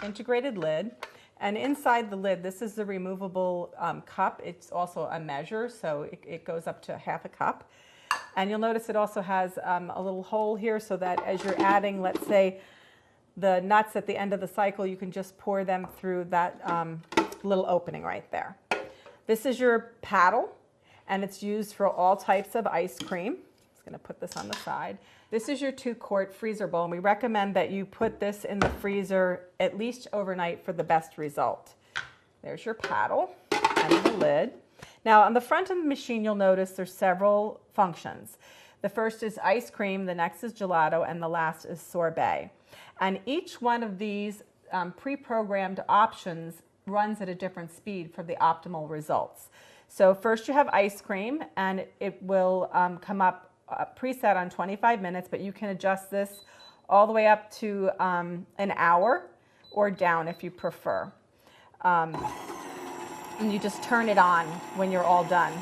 integrated lid. And inside the lid, this is the removable cup. It's also a measure, so it goes up to half a cup. And you'll notice it also has a little hole here so that as you're adding, let's say, the nuts at the end of the cycle, you can just pour them through that little opening right there. This is your paddle, and it's used for all types of ice cream. I'm just going to put this on the side. This is your 2-quart freezer bowl, and we recommend that you put this in the freezer at least overnight for the best result. There's your paddle and the lid. Now on the front of the machine, you'll notice there's several functions. The first is ice cream, the next is gelato, and the last is sorbet. And each one of these pre-programmed options runs at a different speed for the optimal results. So first you have ice cream, and it will come up preset on 25 minutes, but you can adjust this all the way up to an hour or down if you prefer. And you just turn it on when you're all done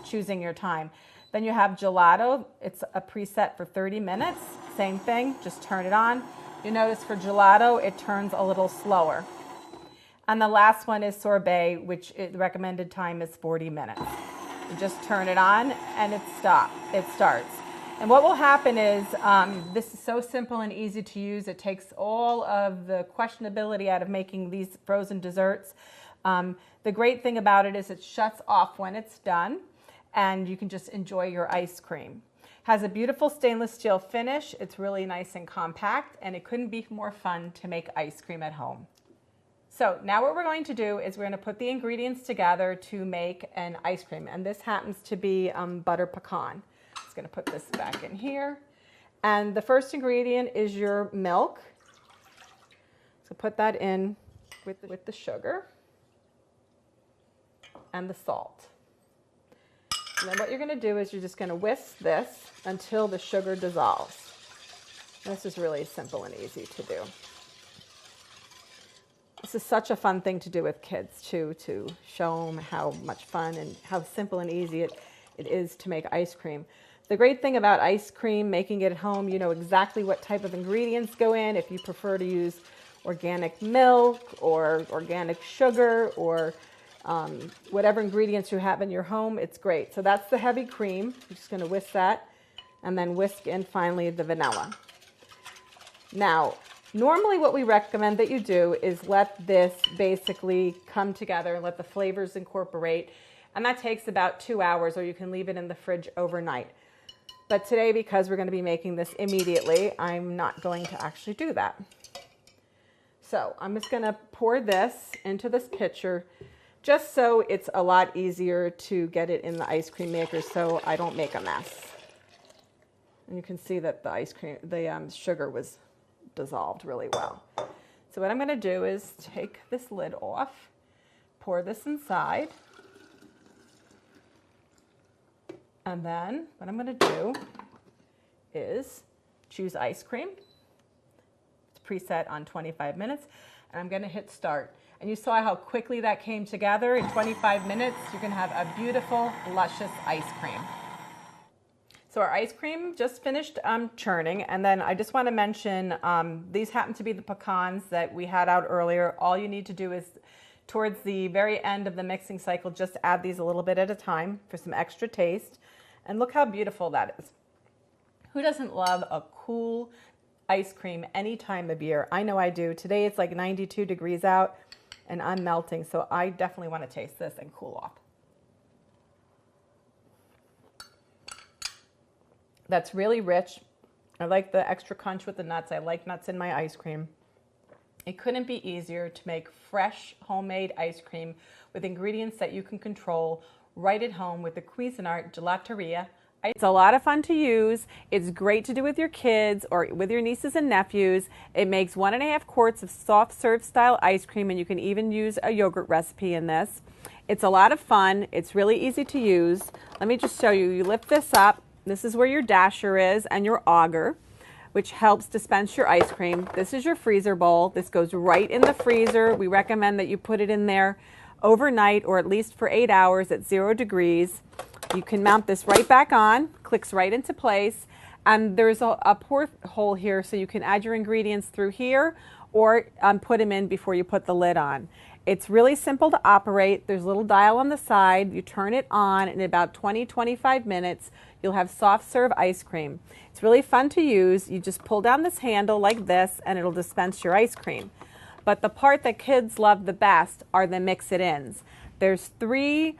choosing your time. Then you have gelato. It's a preset for 30 minutes. Same thing, just turn it on. You notice for gelato, it turns a little slower. And the last one is sorbet, which the recommended time is 40 minutes. You just turn it on and it starts. And what will happen is, this is so simple and easy to use. It takes all of the questionability out of making these frozen desserts. The great thing about it is it shuts off when it's done, and you can just enjoy your ice cream. Has a beautiful stainless steel finish. It's really nice and compact, and it couldn't be more fun to make ice cream at home. So now what we're going to do is we're going to put the ingredients together to make an ice cream, and this happens to be butter pecan. I'm just going to put this back in here. And the first ingredient is your milk. So put that in with the sugar and the salt. And then what you're going to do is you're just going to whisk this until the sugar dissolves. And this is really simple and easy to do. This is such a fun thing to do with kids too, to show them how much fun and how simple and easy it is to make ice cream. The great thing about ice cream, making it at home, you know exactly what type of ingredients go in. If you prefer to use organic milk or organic sugar or whatever ingredients you have in your home, it's great. So that's the heavy cream. I'm just going to whisk that and then whisk in finally the vanilla. Now, normally what we recommend that you do is let this basically come together and let the flavors incorporate, and that takes about 2 hours, or you can leave it in the fridge overnight. But today, because we're going to be making this immediately, I'm not going to actually do that. So I'm just going to pour this into this pitcher just so it's a lot easier to get it in the ice cream maker so I don't make a mess. And you can see that the sugar was dissolved really well. So what I'm going to do is take this lid off, pour this inside, and then what I'm going to do is choose ice cream. It's preset on 25 minutes, and I'm going to hit start. And you saw how quickly that came together. In 25 minutes, you can have a beautiful, luscious ice cream. So our ice cream just finished churning, and then I just want to mention these happen to be the pecans that we had out earlier. All you need to do is towards the very end of the mixing cycle, just add these a little bit at a time for some extra taste. And look how beautiful that is. Who doesn't love a cool ice cream any time of year? I know I do. Today it's like 92 degrees out and I'm melting, so I definitely want to taste this and cool off. That's really rich. I like the extra crunch with the nuts. I like nuts in my ice cream. It couldn't be easier to make fresh homemade ice cream with ingredients that you can control right at home with the Cuisinart Gelateria. It's a lot of fun to use. It's great to do with your kids or with your nieces and nephews. It makes 1.5 quarts of soft serve style ice cream, and you can even use a yogurt recipe in this. It's a lot of fun. It's really easy to use. Let me just show you. You lift this up. This is where your dasher is and your auger, which helps dispense your ice cream. This is your freezer bowl. This goes right in the freezer. We recommend that you put it in there overnight or at least for 8 hours at 0 degrees. You can mount this right back on, clicks right into place, and there's a port hole here so you can add your ingredients through here, or put them in before you put the lid on. It's really simple to operate. There's a little dial on the side. You turn it on, and in about 20-25 minutes, you'll have soft serve ice cream. It's really fun to use. You just pull down this handle like this, and it'll dispense your ice cream. But the part that kids love the best are the mix-it-ins. There's 3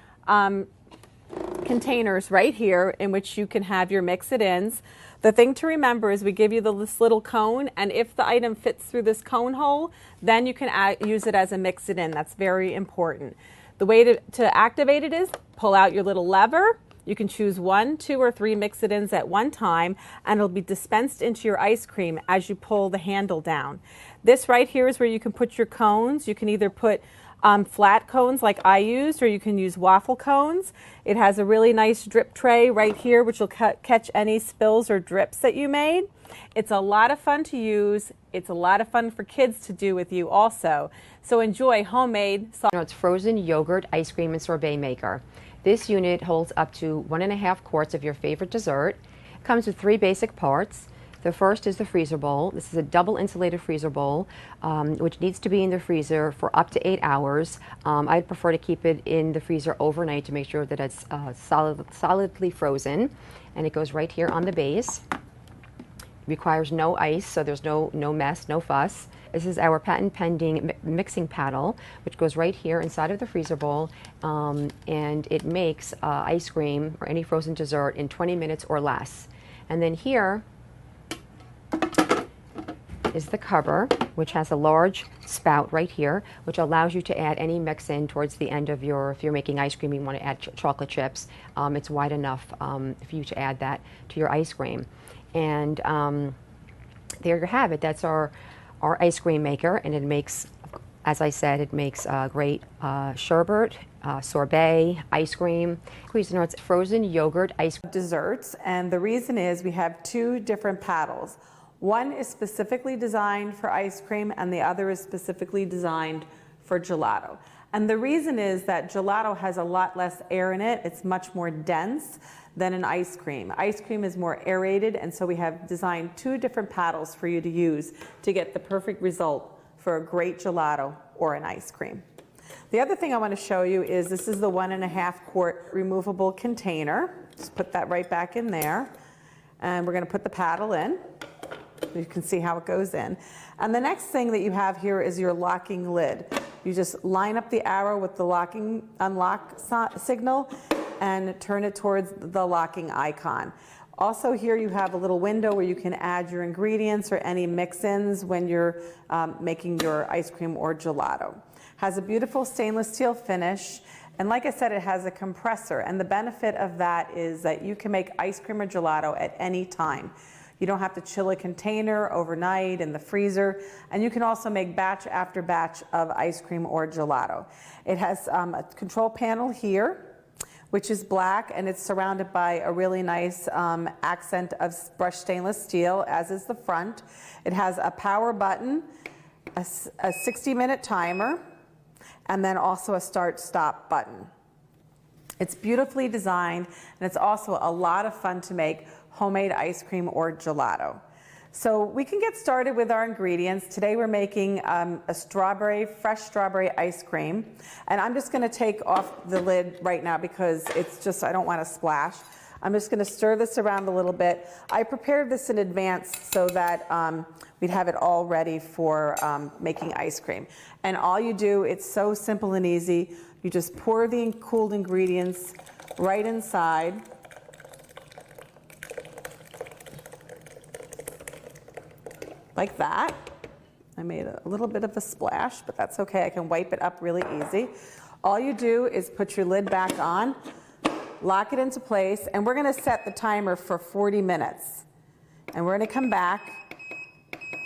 containers right here in which you can have your mix-it-ins. The thing to remember is we give you this little cone, and if the item fits through this cone hole, then you can use it as a mix-it-in. That's very important. The way to activate it is pull out your little lever. You can choose 1, 2, or 3 mix-it-ins at one time, and it'll be dispensed into your ice cream as you pull the handle down. This right here is where you can put your cones. You can either put flat cones like I used, or you can use waffle cones. It has a really nice drip tray right here, which will catch any spills or drips that you made. It's a lot of fun to use. It's a lot of fun for kids to do with you also. So enjoy homemade. It's frozen yogurt ice cream and sorbet maker. This unit holds up to 1.5 quarts of your favorite dessert. It comes with 3 basic parts. The first is the freezer bowl. This is a double insulated freezer bowl, which needs to be in the freezer for up to 8 hours. I'd prefer to keep it in the freezer overnight to make sure that it's solidly frozen. And it goes right here on the base. It requires no ice, so there's no mess, no fuss. This is our patent pending mixing paddle, which goes right here inside of the freezer bowl, and it makes ice cream or any frozen dessert in 20 minutes or less. And then here is the cover, which has a large spout right here, which allows you to add any mix in towards the end of if you're making ice cream, you want to add chocolate chips. It's wide enough for you to add that to your ice cream. And there you have it. That's our ice cream maker, and it makes, as I said, it makes great sherbet, sorbet, ice cream. Cuisinart's frozen yogurt ice cream. Desserts, and the reason is we have 2 different paddles. One is specifically designed for ice cream, and the other is specifically designed for gelato. And the reason is that gelato has a lot less air in it. It's much more dense than an ice cream. Ice cream is more aerated, and so we have designed 2 different paddles for you to use to get the perfect result for a great gelato or an ice cream. The other thing I want to show you is this is the 1.5 quart removable container. Just put that right back in there. And we're going to put the paddle in. You can see how it goes in. And the next thing that you have here is your locking lid. You just line up the arrow with the locking unlock signal and turn it towards the locking icon. Also here you have a little window where you can add your ingredients or any mix-ins when you're making your ice cream or gelato. Has a beautiful stainless steel finish, and like I said, it has a compressor, and the benefit of that is that you can make ice cream or gelato at any time. You don't have to chill a container overnight in the freezer, and you can also make batch after batch of ice cream or gelato. It has a control panel here, which is black, and it's surrounded by a really nice accent of brushed stainless steel, as is the front. It has a power button, a 60-minute timer, and then also a start-stop button. It's beautifully designed, and it's also a lot of fun to make homemade ice cream or gelato. So we can get started with our ingredients. Today we're making a fresh strawberry ice cream. And I'm just gonna take off the lid right now because it's just, I don't want to splash. I'm just gonna stir this around a little bit. I prepared this in advance so that we'd have it all ready for making ice cream. And all you do, it's so simple and easy. You just pour the cooled ingredients right inside. Like that. I made a little bit of a splash, but that's okay. I can wipe it up really easy. All you do is put your lid back on, lock it into place, and we're gonna set the timer for 40 minutes. And we're gonna come back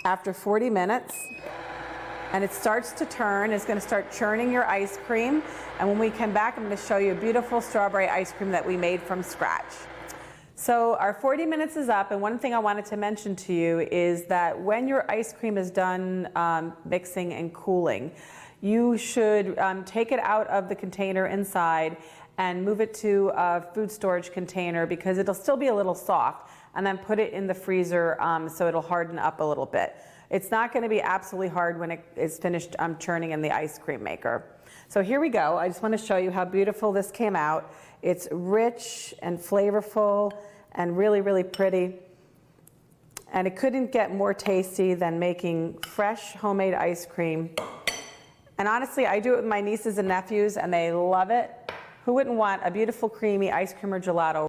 after 40 minutes, and it starts to turn. It's gonna start churning your ice cream. And when we come back, I'm gonna show you a beautiful strawberry ice cream that we made from scratch. So our 40 minutes is up, and one thing I wanted to mention to you is that when your ice cream is done mixing and cooling, you should take it out of the container inside and move it to a food storage container because it'll still be a little soft, and then put it in the freezer so it'll harden up a little bit. It's not going to be absolutely hard when it is finished churning in the ice cream maker. So here we go. I just want to show you how beautiful this came out. It's rich and flavorful and really, really pretty. And it couldn't get more tasty than making fresh homemade ice cream. And honestly, I do it with my nieces and nephews and they love it. Who wouldn't want a beautiful creamy ice cream or gelato